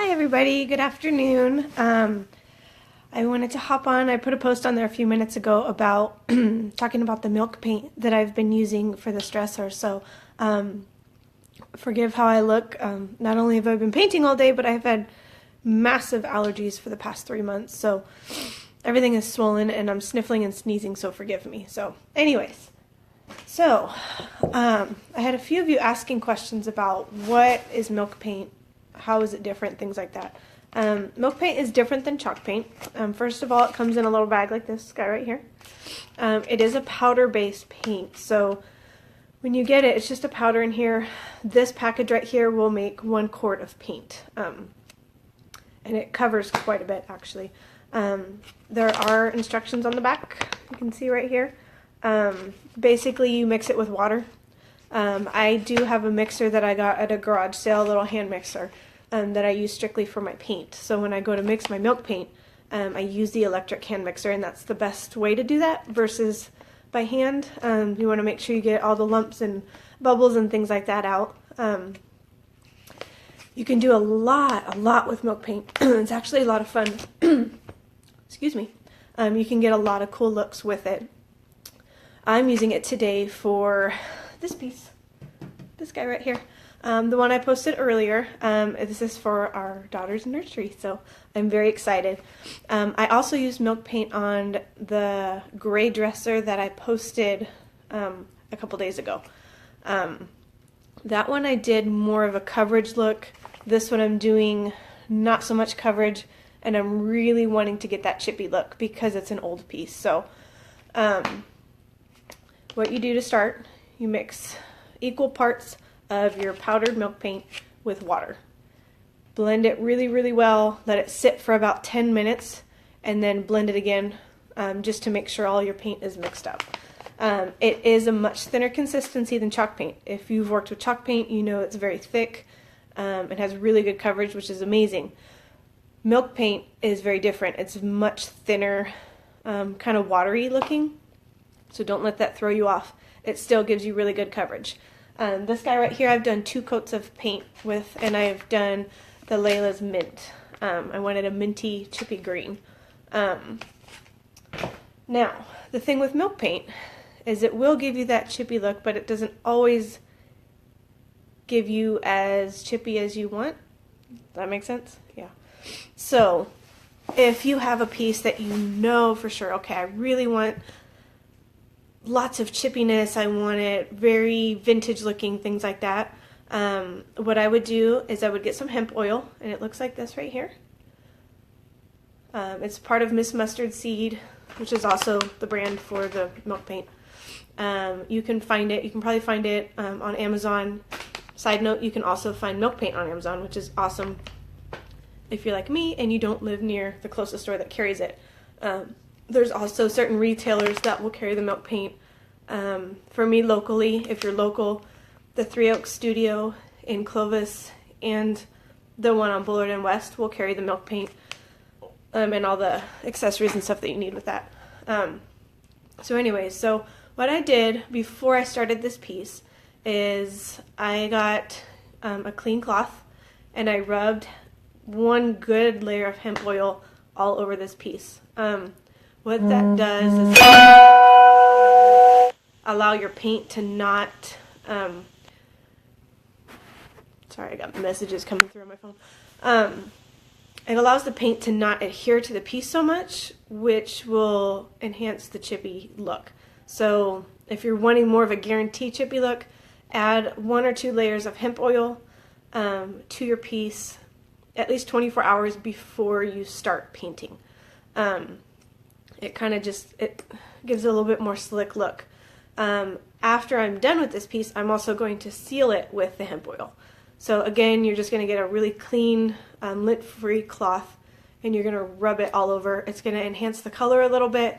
Hi everybody, good afternoon. I wanted to hop on. I put a post on there a few minutes ago about talking about the milk paint that I've been using for the stressor. So forgive how I look. Not only have I been painting all day, but I've had massive allergies for the past 3 months. So everything is swollen and I'm sniffling and sneezing, so forgive me. So anyways, I had a few of you asking questions about what is milk paint, how is it different, things like that. Milk paint is different than chalk paint. First of all, it comes in a little bag like this guy right here. It is a powder-based paint, so when you get it, it's just a powder in here. This package right here will make 1 quart of paint, and it covers quite a bit actually. There are instructions on the back, you can see right here. Basically, you mix it with water. I do have a mixer that I got at a garage sale, a little hand mixer, that I use strictly for my paint. So when I go to mix my milk paint, I use the electric hand mixer, and that's the best way to do that versus by hand. You want to make sure you get all the lumps and bubbles and things like that out. You can do a lot with milk paint. It's actually a lot of fun. Excuse me. You can get a lot of cool looks with it. I'm using it today for this piece, this guy right here. The one I posted earlier, this is for our daughter's nursery, so I'm very excited. I also used milk paint on the gray dresser that I posted a couple days ago. That one I did more of a coverage look. This one I'm doing not so much coverage, and I'm really wanting to get that chippy look because it's an old piece. So what you do to start, you mix equal parts of your powdered milk paint with water. Blend it really well, let it sit for about 10 minutes, and then blend it again just to make sure all your paint is mixed up. It is a much thinner consistency than chalk paint. If you've worked with chalk paint, you know it's very thick. It has really good coverage, which is amazing. Milk paint is very different. It's much thinner, kind of watery looking, so don't let that throw you off. It still gives you really good coverage. This guy right here I've done 2 coats of paint with, and I've done the Layla's Mint. I wanted a minty chippy green. Now, the thing with milk paint is it will give you that chippy look, but it doesn't always give you as chippy as you want. Does that make sense? Yeah. So, if you have a piece that you know for sure, okay, I really want lots of chippiness, I want it very vintage looking, things like that. What I would do is I would get some hemp oil, and it looks like this right here. It's part of Miss Mustard Seed, which is also the brand for the milk paint. You can find it, you can probably find it on Amazon. Side note, you can also find milk paint on Amazon, which is awesome if you're like me and you don't live near the closest store that carries it. There's also certain retailers that will carry the milk paint. For me locally, if you're local, the 3 Oaks Studio in Clovis and the one on Bullard and West will carry the milk paint and all the accessories and stuff that you need with that. So anyways, so what I did before I started this piece is I got a clean cloth and I rubbed 1 good layer of hemp oil all over this piece. What that does is allow your paint to not, sorry, I got messages coming through on my phone. It allows the paint to not adhere to the piece so much, which will enhance the chippy look. So if you're wanting more of a guaranteed chippy look, add 1 or 2 layers of hemp oil to your piece at least 24 hours before you start painting. It kind of just, it gives it a little bit more slick look. After I'm done with this piece, I'm also going to seal it with the hemp oil. So again, you're just going to get a really clean, lint-free cloth, and you're going to rub it all over. It's going to enhance the color a little bit,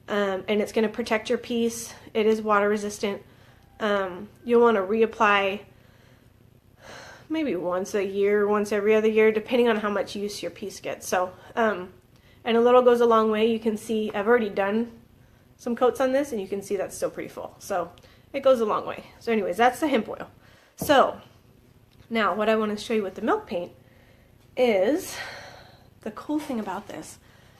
and it's going to protect your piece. It is water resistant. You'll want to reapply maybe once a year, once every other year, depending on how much use your piece gets. So, and a little goes a long way. You can see I've already done some coats on this, and you can see that's still pretty full. So it goes a long way. So anyways, that's the hemp oil. So now what I want to show you with the milk paint is, the cool thing about this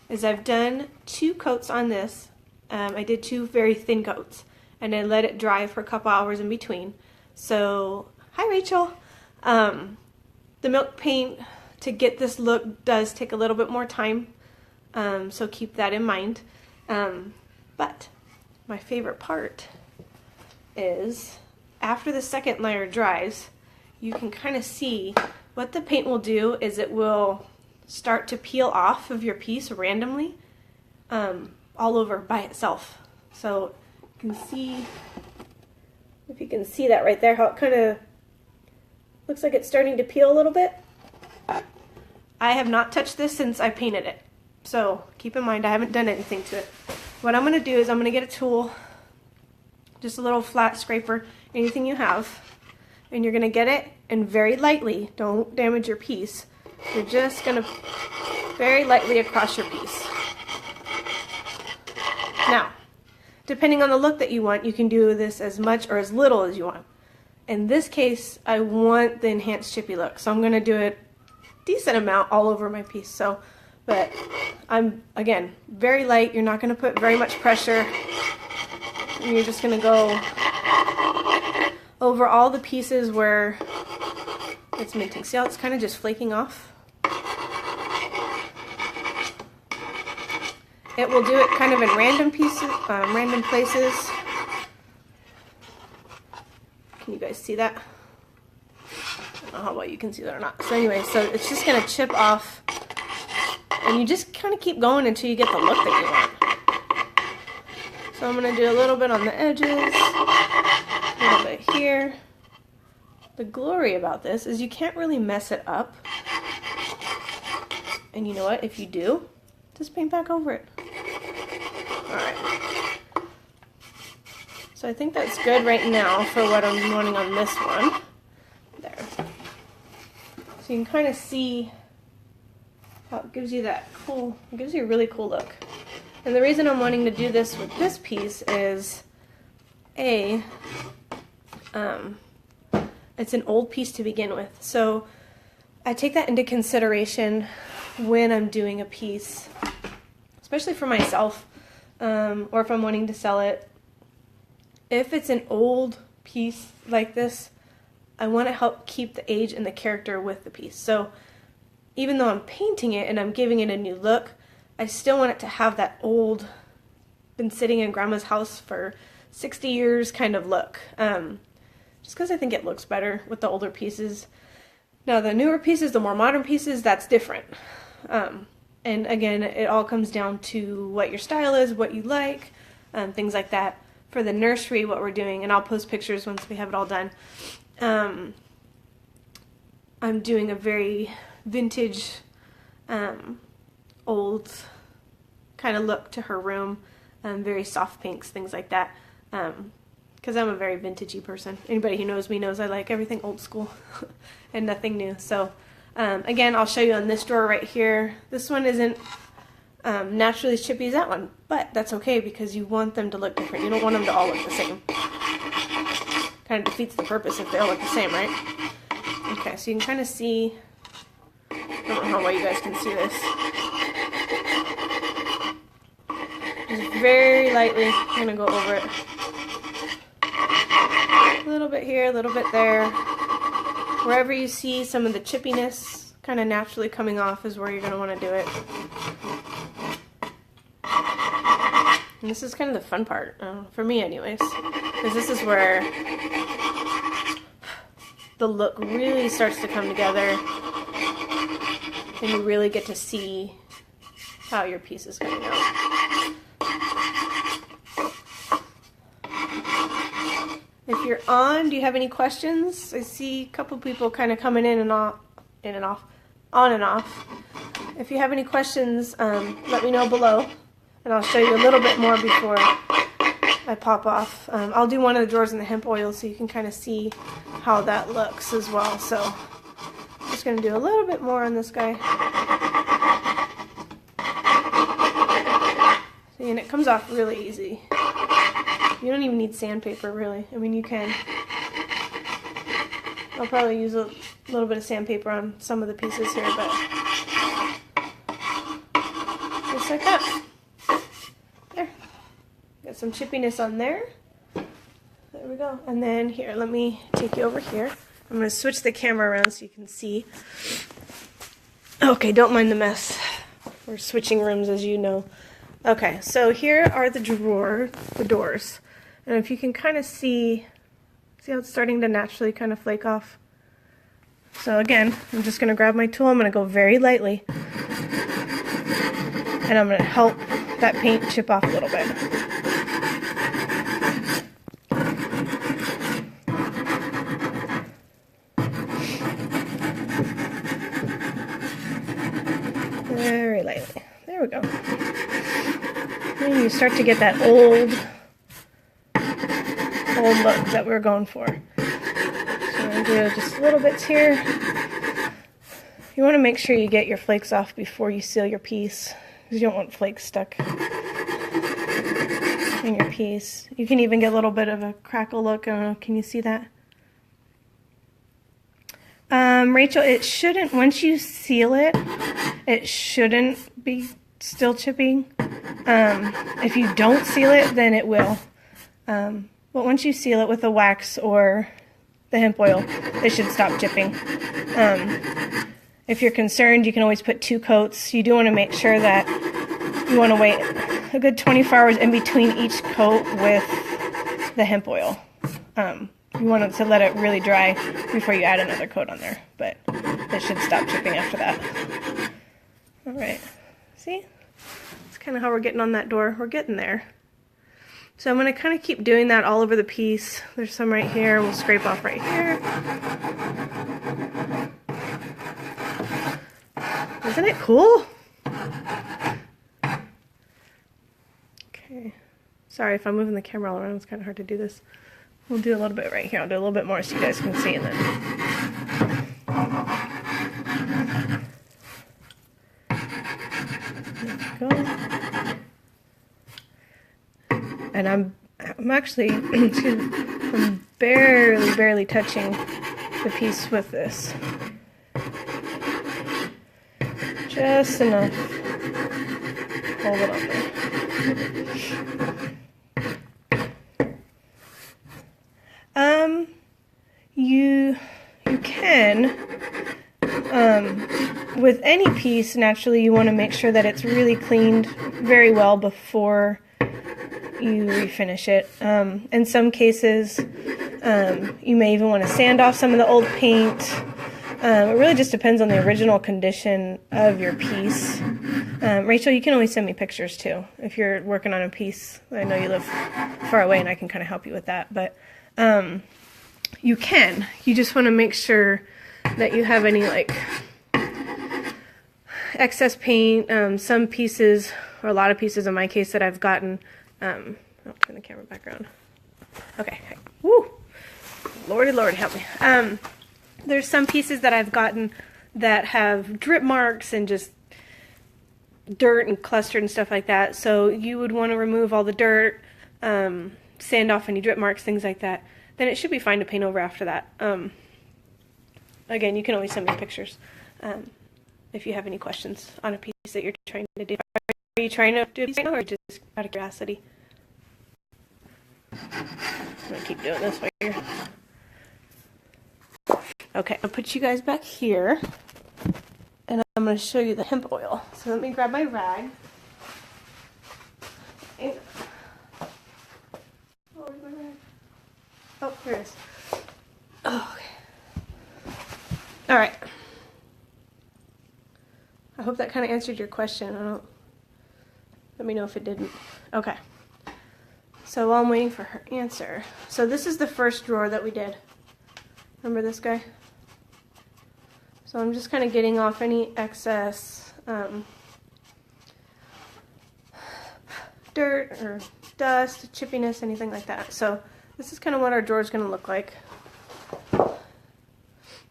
is I've done 2 coats on this. I did 2 very thin coats, and I let it dry for a couple hours in between. So, hi Rachel. The milk paint, to get this look, does take a little bit more time, so keep that in mind. But my favorite part is after the second layer dries, you can kind of see what the paint will do is it will start to peel off of your piece randomly, all over by itself. So you can see, if you can see that right there, how it kind of looks like it's starting to peel a little bit. I have not touched this since I painted it, so keep in mind I haven't done anything to it. What I'm going to do is I'm going to get a tool, just a little flat scraper, anything you have, and you're going to get it and very lightly, don't damage your piece, you're just going to very lightly across your piece. Now, depending on the look that you want, you can do this as much or as little as you want. In this case, I want the enhanced chippy look, so I'm going to do it decent amount all over my piece. So, but I'm, again, very light. You're not going to put very much pressure. And you're just going to go over all the pieces where it's minting. See how it's kind of just flaking off? It will do it kind of in random pieces, random places. Can you guys see that? I don't know how well you can see that or not. So anyway, so it's just going to chip off, and you just kind of keep going until you get the look that you want. So I'm going to do a little bit on the edges, a little bit here. The glory about this is you can't really mess it up. And you know what? If you do, just paint back over it. Alright. So I think that's good right now for what I'm wanting on this one. There. So you can kind of see how it gives you that cool, it gives you a really cool look. And the reason I'm wanting to do this with this piece is, it's an old piece to begin with. So I take that into consideration when I'm doing a piece, especially for myself, or if I'm wanting to sell it. If it's an old piece like this, I want to help keep the age and the character with the piece. So even though I'm painting it and I'm giving it a new look, I still want it to have that old, been sitting in grandma's house for 60 years kind of look. Just because I think it looks better with the older pieces. Now the newer pieces, the more modern pieces, that's different. And again, it all comes down to what your style is, what you like, things like that. For the nursery, what we're doing, and I'll post pictures once we have it all done, I'm doing a very vintage, old kind of look to her room, very soft pinks, things like that, because I'm a very vintagey person. Anybody who knows me knows I like everything old school and nothing new. So again, I'll show you on this drawer right here. This one isn't naturally as chippy as that one, but that's okay because you want them to look different. You don't want them to all look the same. Kind of defeats the purpose if they all look the same, right? Okay, so you can kind of see, I don't know how well you guys can see this. Just very lightly, I'm going to go over it. A little bit here, a little bit there. Wherever you see some of the chippiness kind of naturally coming off is where you're going to want to do it. And this is kind of the fun part, for me anyways, because this is where the look really starts to come together and you really get to see how your piece is coming out. If you're on, do you have any questions? I see a couple people kind of coming in and off, on and off. If you have any questions, let me know below. And I'll show you a little bit more before I pop off. I'll do one of the drawers in the hemp oil so you can kind of see how that looks as well. So I'm just going to do a little bit more on this guy. See, and it comes off really easy. You don't even need sandpaper really. I mean, you can. I'll probably use a a little bit of sandpaper on some of the pieces here, but just like that. There. Got some chippiness on there. There we go. And then here, let me take you over here. I'm going to switch the camera around so you can see. Okay, don't mind the mess. We're switching rooms, as you know. Okay, so here are the doors. And if you can kind of see how it's starting to naturally kind of flake off. So again, I'm just going to grab my tool. I'm going to go very lightly. And I'm going to help that paint chip off a little bit. Very lightly. There we go. And you start to get that old look that we're going for. So I'm going to do just little bits here. You want to make sure you get your flakes off before you seal your piece, because you don't want flakes stuck in your piece. You can even get a little bit of a crackle look. I don't know, can you see that? Rachel, it shouldn't, once you seal it, it shouldn't be still chipping. If you don't seal it, then it will. But once you seal it with the wax or the hemp oil, it should stop chipping. If you're concerned, you can always put 2 coats. You do want to make sure that you want to wait a good 24 hours in between each coat with the hemp oil. You want to let it really dry before you add another coat on there, but it should stop chipping after that. All right, see? That's kind of how we're getting on that door. We're getting there. So I'm going to kind of keep doing that all over the piece. There's some right here. We'll scrape off right here. Isn't it cool? Okay. Sorry if I'm moving the camera all around. It's kind of hard to do this. We'll do a little bit right here. I'll do a little bit more so you guys can see, and then there we go. And I'm actually I'm barely touching the piece with this. Just enough. Hold it on there. You can, with any piece, naturally you want to make sure that it's really cleaned very well before you refinish it. In some cases, you may even want to sand off some of the old paint. It really just depends on the original condition of your piece. Rachel, you can always send me pictures too if you're working on a piece. I know you live far away and I can kind of help you with that, but you can. You just want to make sure that you have any like excess paint. Some pieces, or a lot of pieces in my case that I've gotten, I'll turn the camera back around. Okay. Woo! Lordy, help me. There's some pieces that I've gotten that have drip marks and just dirt and clustered and stuff like that. So you would want to remove all the dirt, sand off any drip marks, things like that. Then it should be fine to paint over after that. Again, you can always send me pictures if you have any questions on a piece that you're trying to do. Are you trying to do a piece right now, or just out of curiosity? I'm going to keep doing this while you're... Okay, I'll put you guys back here, and I'm going to show you the hemp oil. So let me grab my rag. And... oh, where's my rag? Oh, here it is. Oh, okay. All right. I hope that kind of answered your question. Let me know if it didn't. Okay. So while I'm waiting for her answer. So this is the first drawer that we did. Remember this guy? So I'm just kind of getting off any excess dirt or dust, chippiness, anything like that. So this is kind of what our drawer is going to look like.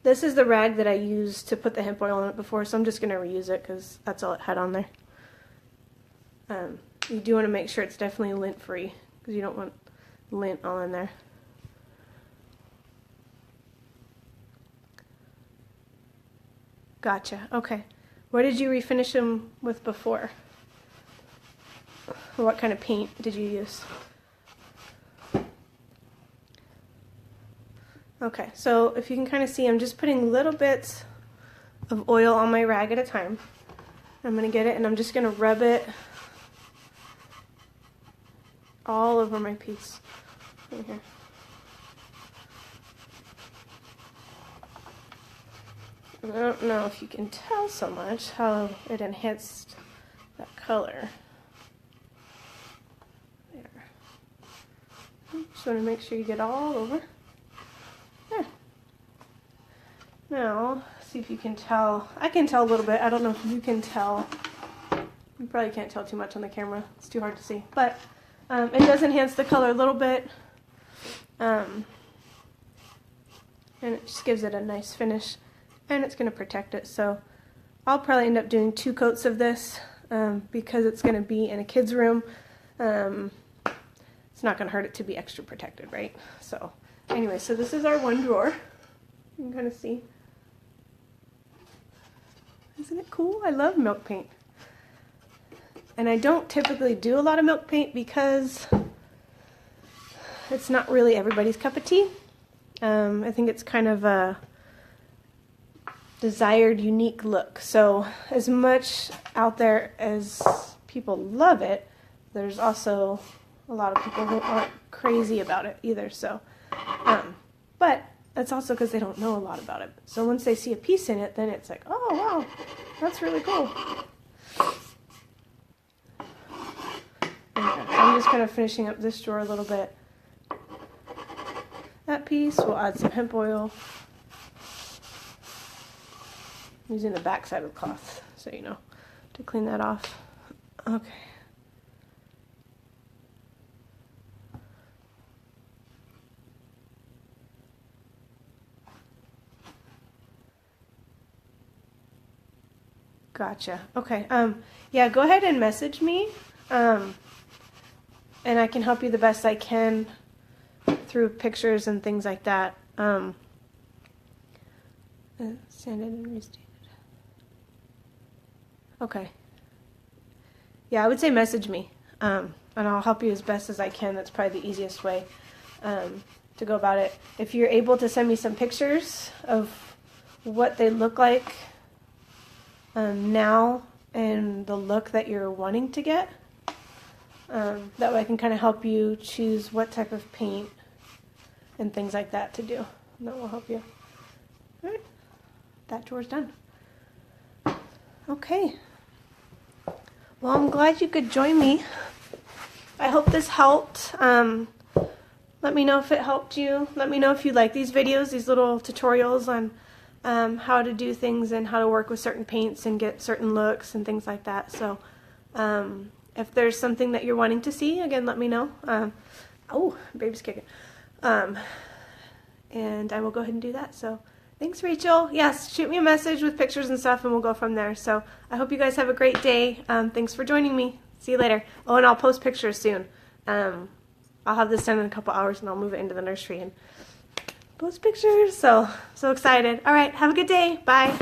This is the rag that I used to put the hemp oil on it before, so I'm just going to reuse it because that's all it had on there. You do want to make sure it's definitely lint free because you don't want lint all in there. Gotcha. Okay. What did you refinish them with before? What kind of paint did you use? Okay, so if you can kind of see, I'm just putting little bits of oil on my rag at a time. I'm going to get it and I'm just going to rub it all over my piece. Right here. I don't know if you can tell so much how it enhanced that color. There. Just want to make sure you get all over. There. Now, see if you can tell. I can tell a little bit. I don't know if you can tell. You probably can't tell too much on the camera. It's too hard to see. But it does enhance the color a little bit. And it just gives it a nice finish. And it's going to protect it. So I'll probably end up doing 2 coats of this because it's going to be in a kid's room. It's not going to hurt it to be extra protected, right? So anyway, so this is our one drawer. You can kind of see. Isn't it cool? I love milk paint. And I don't typically do a lot of milk paint because it's not really everybody's cup of tea. I think it's kind of a desired, unique look. So as much out there as people love it, there's also a lot of people who aren't crazy about it either. So, but that's also because they don't know a lot about it. So once they see a piece in it, then it's like, oh wow, that's really cool. Okay, I'm just kind of finishing up this drawer a little bit. That piece, we'll add some hemp oil. I'm using the back side of the cloth, so you know, to clean that off. Okay. Gotcha. Okay. Yeah, go ahead and message me, and I can help you the best I can through pictures and things like that. Sanded and restated. Okay. Yeah, I would say message me, and I'll help you as best as I can. That's probably the easiest way to go about it. If you're able to send me some pictures of what they look like now and the look that you're wanting to get, that way I can kind of help you choose what type of paint and things like that to do. And that will help you. All right. That drawer's done. Okay. Well, I'm glad you could join me. I hope this helped. Let me know if it helped you. Let me know if you like these videos, these little tutorials on how to do things and how to work with certain paints and get certain looks and things like that. So if there's something that you're wanting to see, again, let me know. Oh, baby's kicking. And I will go ahead and do that. So thanks, Rachel. Yes, shoot me a message with pictures and stuff and we'll go from there. So I hope you guys have a great day. Thanks for joining me. See you later. Oh, and I'll post pictures soon. I'll have this done in a couple hours and I'll move it into the nursery and post pictures. So excited. All right, have a good day. Bye.